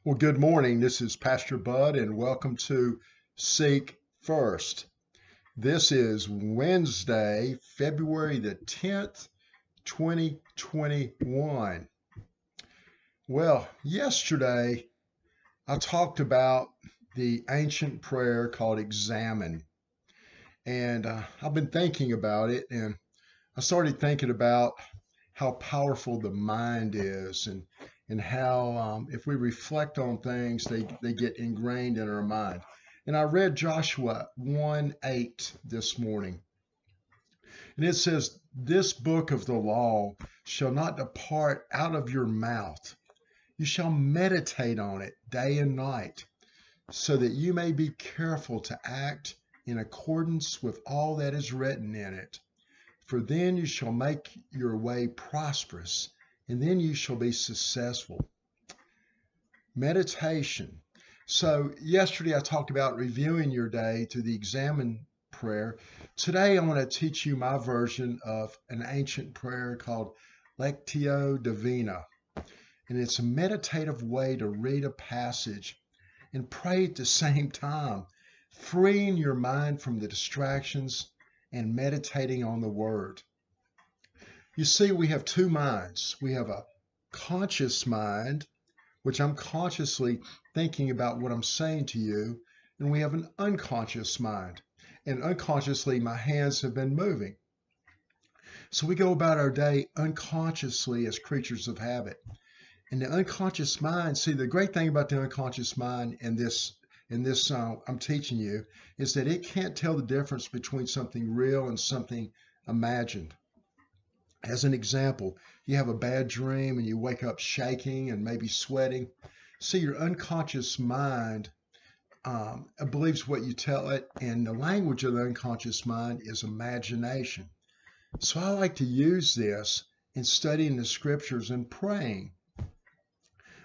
Well, good morning. This is Pastor Bud, and welcome to Seek First. This is Wednesday, February the 10th, 2021. Well, yesterday I talked about the ancient prayer called examine, and I've been thinking about it, and I started thinking about how powerful the mind is and how if we reflect on things, they get ingrained in our mind. And I read Joshua 1:8 this morning. And it says, "This book of the law shall not depart out of your mouth. You shall meditate on it day and night, so that you may be careful to act in accordance with all that is written in it. For then you shall make your way prosperous, and then you shall be successful." Meditation. So yesterday I talked about reviewing your day through the examine prayer. Today I want to teach you my version of an ancient prayer called Lectio Divina. And it's a meditative way to read a passage and pray at the same time, freeing your mind from the distractions and meditating on the word. You see, we have two minds. We have a conscious mind, which I'm consciously thinking about what I'm saying to you, and we have an unconscious mind. And unconsciously, my hands have been moving. So we go about our day unconsciously as creatures of habit. And the unconscious mind, see, the great thing about the unconscious mind in this I'm teaching you is that it can't tell the difference between something real and something imagined. As an example, you have a bad dream and you wake up shaking and maybe sweating. See, your unconscious mind believes what you tell it, and the language of the unconscious mind is imagination. So I like to use this in studying the scriptures and praying.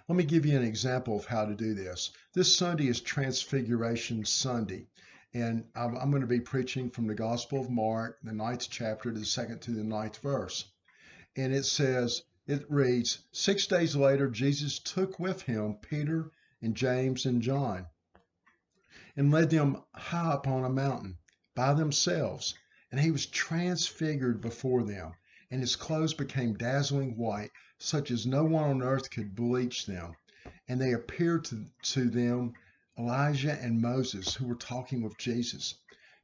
Let me give you an example of how to do this. This Sunday is Transfiguration Sunday, and I'm going to be preaching from the Gospel of Mark, the 9th chapter, the 2nd to the 9th verse. And it reads, 6 days later, Jesus took with him Peter and James and John and led them high up on a mountain by themselves. And he was transfigured before them, and his clothes became dazzling white, such as no one on earth could bleach them. And they appeared to them Elijah and Moses, who were talking with Jesus.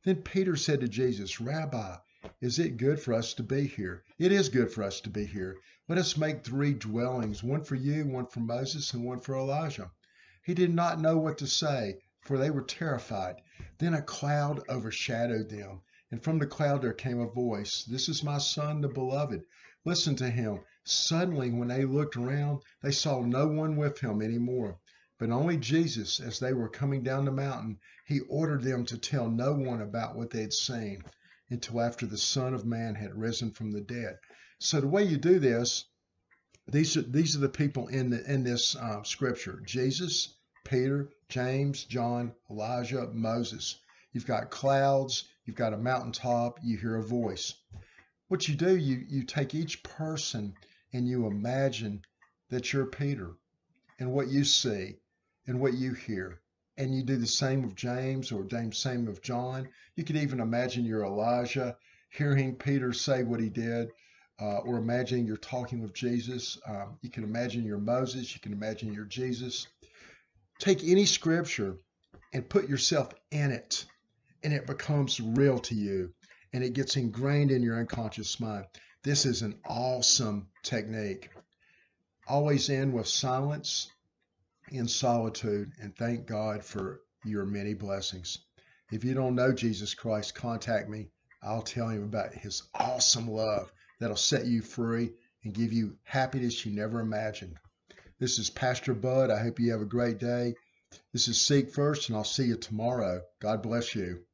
Then Peter said to Jesus, "Rabbi, is it good for us to be here?" "It is good for us to be here. Let us make 3 dwellings, one for you, one for Moses, and one for Elijah." He did not know what to say, for they were terrified. Then a cloud overshadowed them, and from the cloud there came a voice, "This is my son, the beloved. Listen to him." Suddenly, when they looked around, they saw no one with him anymore, but only Jesus. As they were coming down the mountain, he ordered them to tell no one about what they had seen until after the Son of Man had risen from the dead. So the way you do this, these are the people in this scripture: Jesus, Peter, James, John, Elijah, Moses. You've got clouds, you've got a mountaintop, you hear a voice. What you do, you take each person and you imagine that you're Peter and what you see and what you hear. And you do the same with James, or same with John. You could even imagine you're Elijah, hearing Peter say what he did, or imagining you're talking with Jesus. You can imagine you're Moses. You can imagine you're Jesus. Take any scripture and put yourself in it, and it becomes real to you, and it gets ingrained in your unconscious mind. This is an awesome technique. Always end with silence in solitude and thank God for your many blessings. If you don't know Jesus Christ, contact me. I'll tell you about his awesome love that'll set you free and give you happiness you never imagined. This is Pastor Bud. I hope you have a great day. This is Seek First, and I'll see you tomorrow. God bless you.